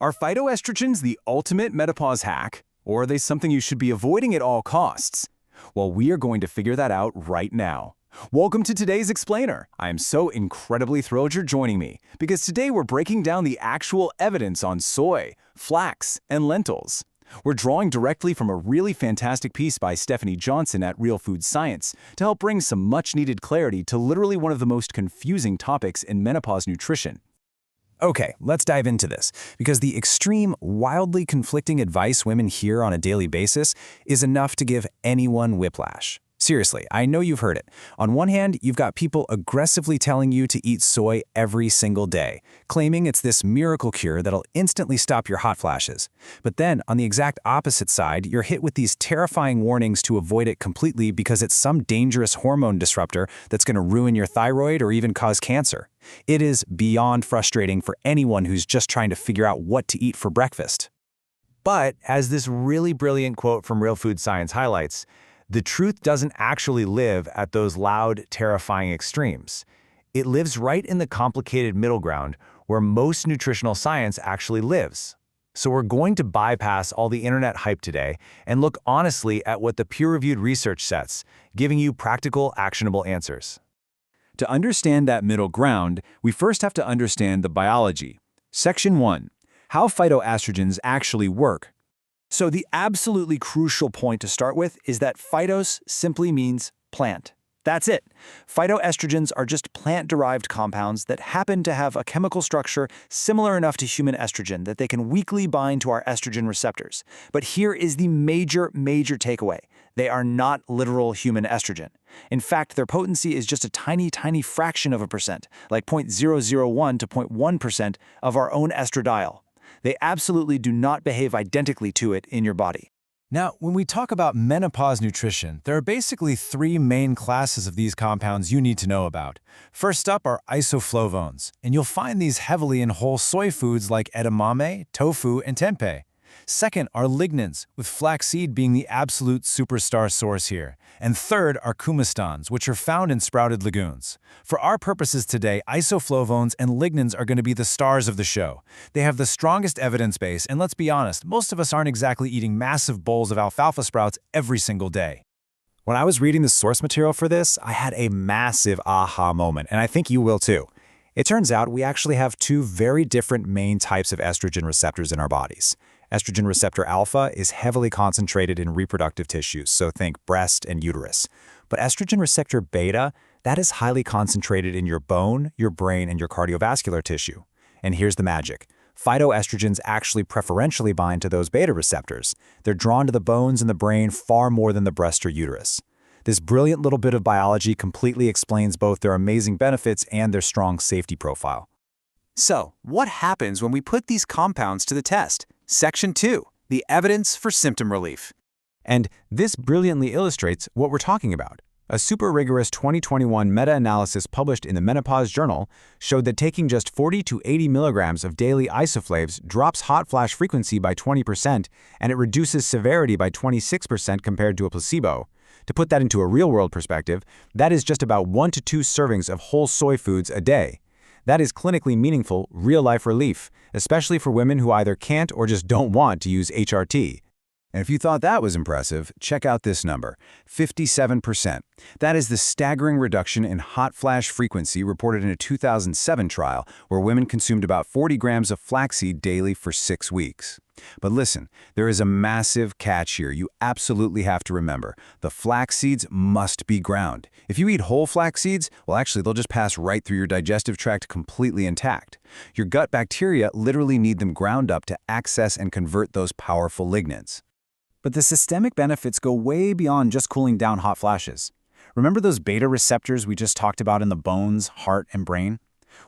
Are phytoestrogens the ultimate menopause hack, or are they something you should be avoiding at all costs? Well, we are going to figure that out right now. Welcome to today's Explainer. I am so incredibly thrilled you're joining me, because today we're breaking down the actual evidence on soy, flax, and lentils. We're drawing directly from a really fantastic piece by Stephanie Johnson at Real Food Science to help bring some much-needed clarity to literally one of the most confusing topics in menopause nutrition. Okay, let's dive into this, because the extreme, wildly conflicting advice women hear on a daily basis is enough to give anyone whiplash. Seriously, I know you've heard it. On one hand, you've got people aggressively telling you to eat soy every single day, claiming it's this miracle cure that'll instantly stop your hot flashes. But then, on the exact opposite side, you're hit with these terrifying warnings to avoid it completely because it's some dangerous hormone disruptor that's going to ruin your thyroid or even cause cancer. It is beyond frustrating for anyone who's just trying to figure out what to eat for breakfast. But, as this really brilliant quote from Real Food Science highlights, the truth doesn't actually live at those loud, terrifying extremes. It lives right in the complicated middle ground where most nutritional science actually lives. So we're going to bypass all the internet hype today and look honestly at what the peer-reviewed research sets, giving you practical, actionable answers. To understand that middle ground, we first have to understand the biology. Section 1. How phytoestrogens actually work. So the absolutely crucial point to start with is that phytos simply means plant. That's it. Phytoestrogens are just plant-derived compounds that happen to have a chemical structure similar enough to human estrogen that they can weakly bind to our estrogen receptors. But here is the major takeaway. They are not literal human estrogen. In fact, their potency is just a tiny fraction of a percent, like 0.001 to 0.1% of our own estradiol. They absolutely do not behave identically to it in your body. Now, when we talk about menopause nutrition, there are basically three main classes of these compounds you need to know about. First up are isoflavones, and you'll find these heavily in whole soy foods like edamame, tofu, and tempeh. Second are lignans, with flaxseed being the absolute superstar source here. And third are coumestans, which are found in sprouted legumes. For our purposes today, isoflavones and lignans are going to be the stars of the show. They have the strongest evidence base, and let's be honest, most of us aren't exactly eating massive bowls of alfalfa sprouts every single day. When I was reading the source material for this, I had a massive aha moment, and I think you will too. It turns out we actually have two very different main types of estrogen receptors in our bodies. Estrogen receptor alpha is heavily concentrated in reproductive tissues, so think breast and uterus. But estrogen receptor beta, that is highly concentrated in your bone, your brain, and your cardiovascular tissue. And here's the magic. Phytoestrogens actually preferentially bind to those beta receptors. They're drawn to the bones and the brain far more than the breast or uterus. This brilliant little bit of biology completely explains both their amazing benefits and their strong safety profile. So, what happens when we put these compounds to the test? Section 2. The evidence for symptom relief. And this brilliantly illustrates what we're talking about. A super rigorous 2021 meta-analysis published in the Menopause Journal showed that taking just 40 to 80 milligrams of daily isoflavs drops hot flash frequency by 20%, and it reduces severity by 26% compared to a placebo. To put that into a real-world perspective, that is just about 1 to 2 servings of whole soy foods a day. That is clinically meaningful, real-life relief, especially for women who either can't or just don't want to use HRT. And if you thought that was impressive, check out this number, 57%. That is the staggering reduction in hot flash frequency reported in a 2007 trial where women consumed about 40 grams of flaxseed daily for 6 weeks. But listen, there is a massive catch here you absolutely have to remember. The flax seeds must be ground. If you eat whole flax seeds, well actually they'll just pass right through your digestive tract completely intact. Your gut bacteria literally need them ground up to access and convert those powerful lignans. But the systemic benefits go way beyond just cooling down hot flashes. Remember those beta receptors we just talked about in the bones, heart, and brain?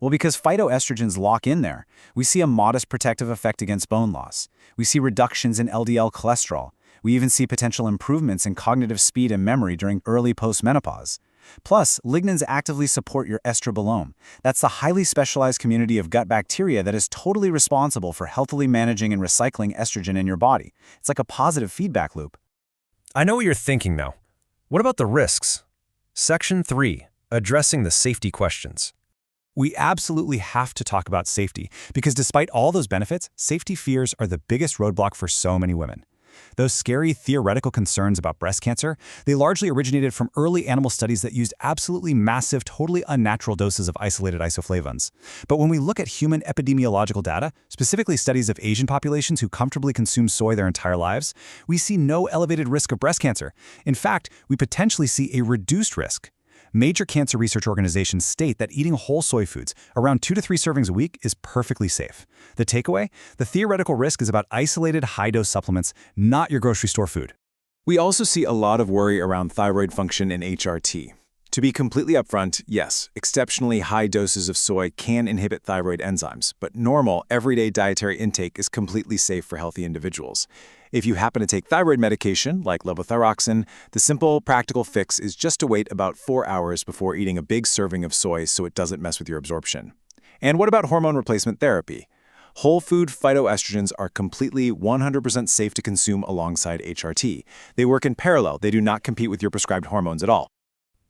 Well, because phytoestrogens lock in there, we see a modest protective effect against bone loss. We see reductions in LDL cholesterol. We even see potential improvements in cognitive speed and memory during early postmenopause. Plus, lignans actively support your estrobolome. That's the highly specialized community of gut bacteria that is totally responsible for healthily managing and recycling estrogen in your body. It's like a positive feedback loop. I know what you're thinking though. What about the risks? Section 3. Addressing the safety questions. We absolutely have to talk about safety, because despite all those benefits, safety fears are the biggest roadblock for so many women. Those scary theoretical concerns about breast cancer, they largely originated from early animal studies that used absolutely massive, totally unnatural doses of isolated isoflavones. But when we look at human epidemiological data, specifically studies of Asian populations who comfortably consume soy their entire lives, we see no elevated risk of breast cancer. In fact, we potentially see a reduced risk. Major cancer research organizations state that eating whole soy foods, around 2 to 3 servings a week, is perfectly safe. The takeaway? The theoretical risk is about isolated high-dose supplements, not your grocery store food. We also see a lot of worry around thyroid function and HRT. To be completely upfront, yes, exceptionally high doses of soy can inhibit thyroid enzymes, but normal, everyday dietary intake is completely safe for healthy individuals. If you happen to take thyroid medication, like levothyroxine, the simple, practical fix is just to wait about 4 hours before eating a big serving of soy so it doesn't mess with your absorption. And what about hormone replacement therapy? Whole food phytoestrogens are completely 100% safe to consume alongside HRT. They work in parallel. They do not compete with your prescribed hormones at all.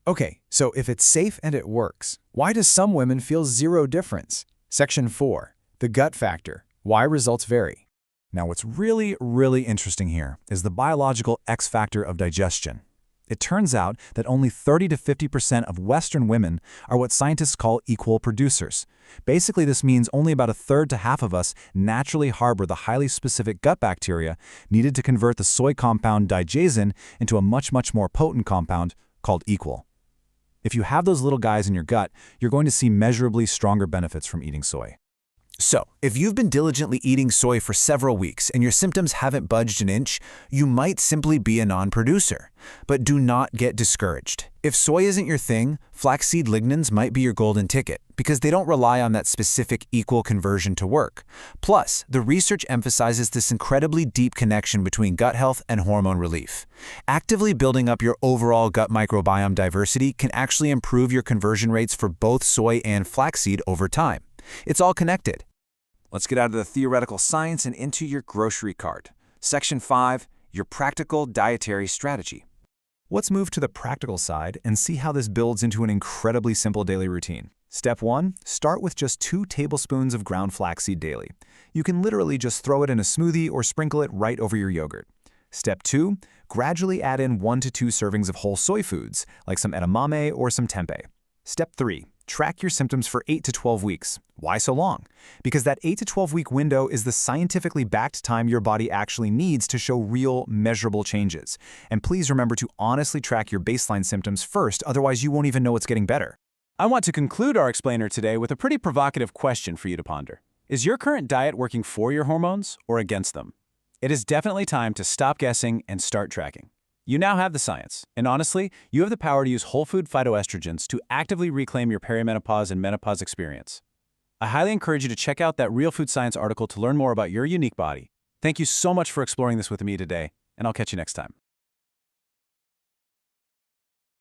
Okay, so if it's safe and it works, why do some women feel zero difference? Section 4. The gut factor. Why results vary. Now, what's really interesting here is the biological X factor of digestion. It turns out that only 30 to 50% of Western women are what scientists call equal producers. Basically, this means only about a third to half of us naturally harbor the highly specific gut bacteria needed to convert the soy compound digasin into a much more potent compound called equal. If you have those little guys in your gut, you're going to see measurably stronger benefits from eating soy. So, if you've been diligently eating soy for several weeks and your symptoms haven't budged an inch, you might simply be a non-producer. But do not get discouraged. If soy isn't your thing, flaxseed lignans might be your golden ticket because they don't rely on that specific equal conversion to work. Plus, the research emphasizes this incredibly deep connection between gut health and hormone relief. Actively building up your overall gut microbiome diversity can actually improve your conversion rates for both soy and flaxseed over time. It's all connected. Let's get out of the theoretical science and into your grocery cart. Section 5, your practical dietary strategy. Let's move to the practical side and see how this builds into an incredibly simple daily routine. Step 1, start with just 2 tablespoons of ground flaxseed daily. You can literally just throw it in a smoothie or sprinkle it right over your yogurt. Step 2, gradually add in 1 to 2 servings of whole soy foods, like some edamame or some tempeh. Step 3, track your symptoms for 8 to 12 weeks. Why so long? Because that 8 to 12 week window is the scientifically backed time your body actually needs to show real, measurable changes. And please remember to honestly track your baseline symptoms first, otherwise you won't even know it's getting better. I want to conclude our explainer today with a pretty provocative question for you to ponder. Is your current diet working for your hormones or against them? It is definitely time to stop guessing and start tracking. You now have the science, and honestly, you have the power to use whole food phytoestrogens to actively reclaim your perimenopause and menopause experience. I highly encourage you to check out that Real Food Science article to learn more about your unique body. Thank you so much for exploring this with me today, and I'll catch you next time.